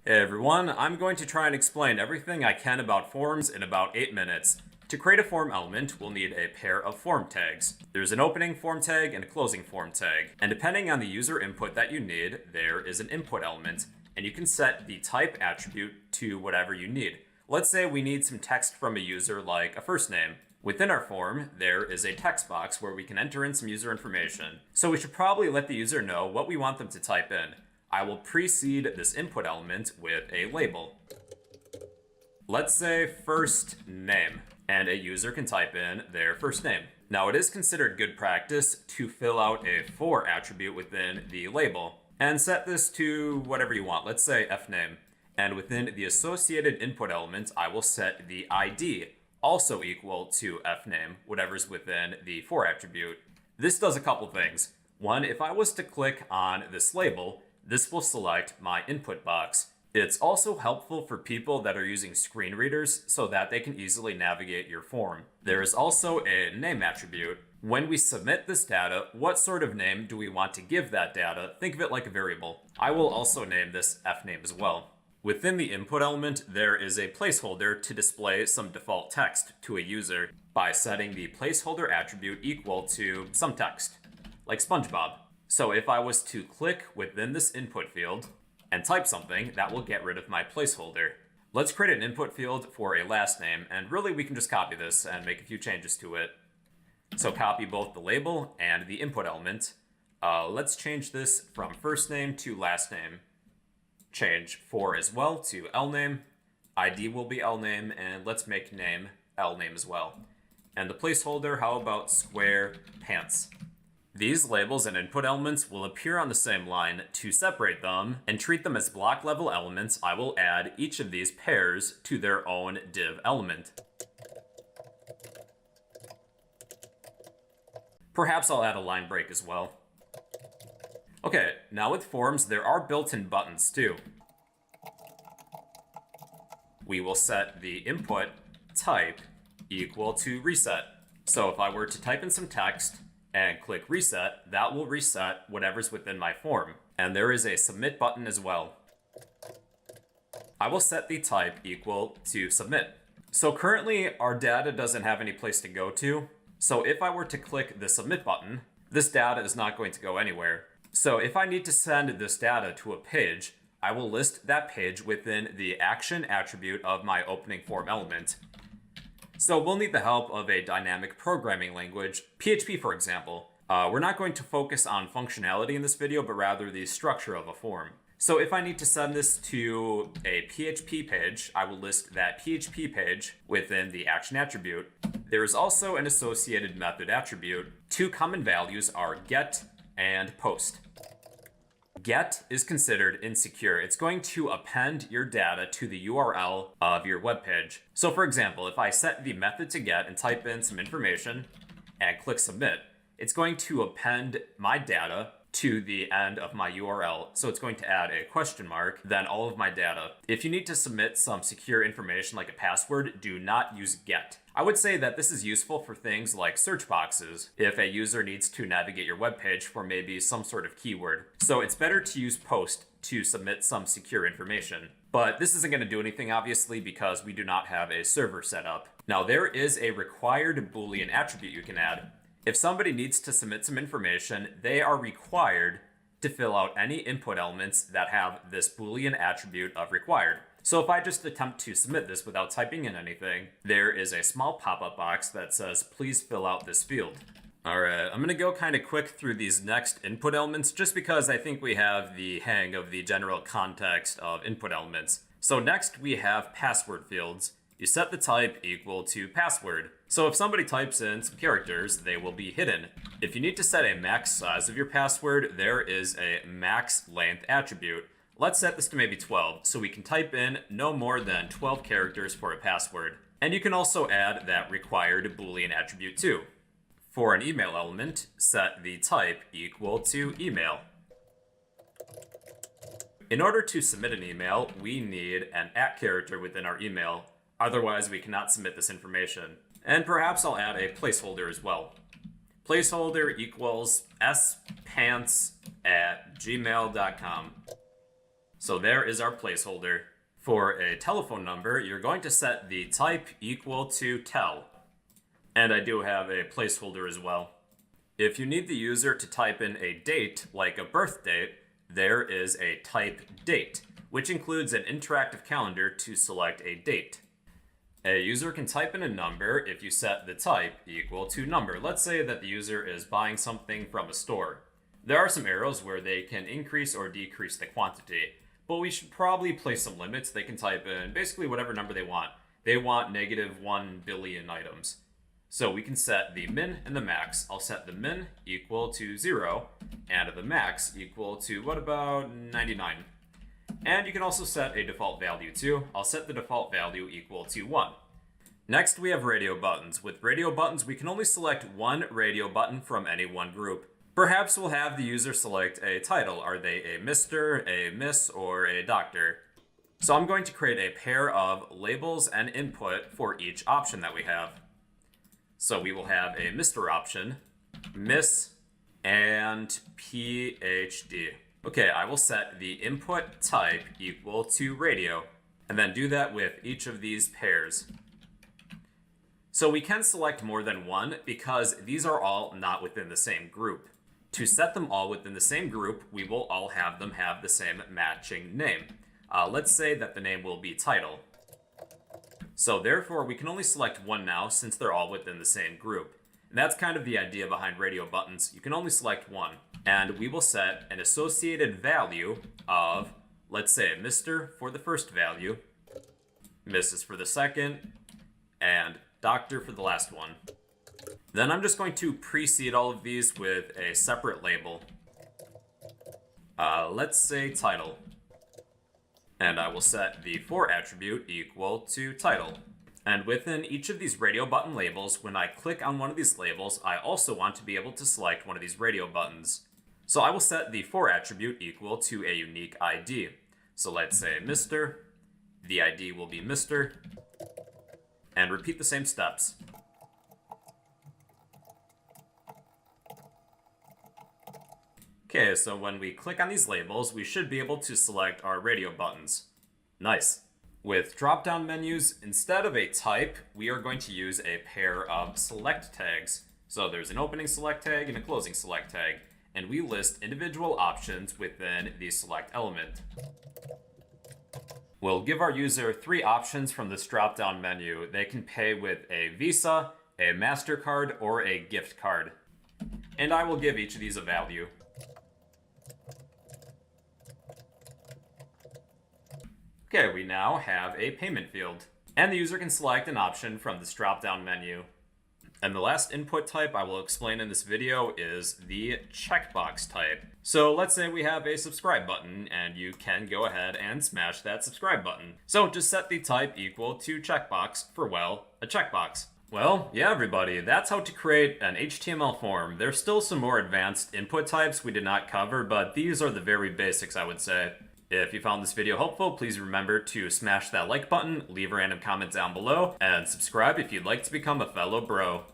Hey everyone, I'm going to try and explain everything I can about forms in about 8 minutes. To create a form element, we'll need a pair of form tags. There's an opening form tag and a closing form tag, and depending on the user input that you need, there is an input element, and you can set the type attribute to whatever you need. Let's say we need some text from a user like a first name. Within our form, there is a text box where we can enter in some user information, so we should probably let the user know what we want them to type in. I will precede this input element with a label. Let's say first name, and a user can type in their first name. Now it is considered good practice to fill out a for attribute within the label, and set this to whatever you want. Let's say fname. And within the associated input element, I will set the ID also equal to fname, whatever's within the for attribute. This does a couple things. One, if I was to click on this label, this will select my input box. It's also helpful for people that are using screen readers so that they can easily navigate your form. There is also a name attribute. When we submit this data, what sort of name do we want to give that data? Think of it like a variable. I will also name this fname as well. Within the input element, there is a placeholder to display some default text to a user by setting the placeholder attribute equal to some text, like SpongeBob. So if I was to click within this input field and type something, that will get rid of my placeholder. Let's create an input field for a last name, and really we can just copy this and make a few changes to it. So copy both the label and the input element. Let's change this from first name to last name. Change for as well to lname. ID will be lname, and let's make name lname as well. And the placeholder, how about square pants? These labels and input elements will appear on the same line. To separate them and treat them as block level elements, I will add each of these pairs to their own div element. Perhaps I'll add a line break as well. Okay, now with forms, there are built-in buttons too. We will set the input type equal to reset. So if I were to type in some text and click reset, that will reset whatever's within my form. And there is a submit button as well. I will set the type equal to submit. So currently our data doesn't have any place to go to. So if I were to click the submit button, this data is not going to go anywhere. So if I need to send this data to a page, I will list that page within the action attribute of my opening form element. So we'll need the help of a dynamic programming language, PHP for example. We're not going to focus on functionality in this video, but rather the structure of a form. So if I need to send this to a PHP page, I will list that PHP page within the action attribute. There is also an associated method attribute. Two common values are get and post. Get is considered insecure. It's going to append your data to the URL of your web page. So for example, if I set the method to get and type in some information and click submit, it's going to append my data to the end of my URL. So it's going to add a question mark, then all of my data. If you need to submit some secure information like a password, do not use get. I would say that this is useful for things like search boxes, if a user needs to navigate your web page for maybe some sort of keyword. So it's better to use post to submit some secure information. But this isn't going to do anything, obviously, because we do not have a server set up. Now, there is a required Boolean attribute you can add. If somebody needs to submit some information, they are required to fill out any input elements that have this Boolean attribute of required. So if I just attempt to submit this without typing in anything, there is a small pop-up box that says, please fill out this field. Alright, I'm gonna go kind of quick through these next input elements just because I think we have the hang of the general context of input elements. So next we have password fields. You set the type equal to password. So if somebody types in some characters, they will be hidden. If you need to set a max size of your password, there is a max length attribute. Let's set this to maybe 12, so we can type in no more than 12 characters for a password. And you can also add that required Boolean attribute too. For an email element, set the type equal to email. In order to submit an email, we need an @ character within our email. Otherwise, we cannot submit this information. And perhaps I'll add a placeholder as well. Placeholder equals spants@gmail.com. So there is our placeholder. For a telephone number, you're going to set the type equal to tel. And I do have a placeholder as well. If you need the user to type in a date, like a birth date, there is a type date, which includes an interactive calendar to select a date. A user can type in a number if you set the type equal to number. Let's say that the user is buying something from a store. There are some arrows where they can increase or decrease the quantity, but we should probably place some limits. They can type in basically whatever number they want. They want -1 billion items. So we can set the min and the max. I'll set the min equal to 0 and the max equal to, what about 99? And you can also set a default value too. I'll set the default value equal to 1. Next, we have radio buttons. With radio buttons, we can only select one radio button from any one group. Perhaps we'll have the user select a title. Are they a Mr., a Miss, or a Doctor? So I'm going to create a pair of labels and input for each option that we have. So we will have a Mr. option, Miss, and PhD. Okay, I will set the input type equal to radio, and then do that with each of these pairs. So we can select more than one because these are all not within the same group. To set them all within the same group, we will all have them have the same matching name. Let's say that the name will be title. So therefore, we can only select one now since they're all within the same group. And that's kind of the idea behind radio buttons. You can only select one. And we will set an associated value of, let's say, Mr. for the first value, Mrs. for the second, and Doctor for the last one. Then I'm just going to precede all of these with a separate label. Let's say title. And I will set the for attribute equal to title. And within each of these radio button labels, when I click on one of these labels, I also want to be able to select one of these radio buttons. So I will set the for attribute equal to a unique ID. So let's say Mr. The ID will be Mr. And repeat the same steps. Okay, so when we click on these labels, we should be able to select our radio buttons. Nice. With drop-down menus, instead of a type, we are going to use a pair of select tags. So there's an opening select tag and a closing select tag, and we list individual options within the select element. We'll give our user 3 options from this drop-down menu. They can pay with a Visa, a MasterCard, or a gift card. And I will give each of these a value. Okay, we now have a payment field, and the user can select an option from this drop-down menu. And the last input type I will explain in this video is the checkbox type. So let's say we have a subscribe button, and you can go ahead and smash that subscribe button. So just set the type equal to checkbox for, well, a checkbox. Well, yeah everybody, that's how to create an HTML form. There's still some more advanced input types we did not cover, but these are the very basics, I would say. If you found this video helpful, please remember to smash that like button, leave a random comment down below, and subscribe if you'd like to become a fellow bro.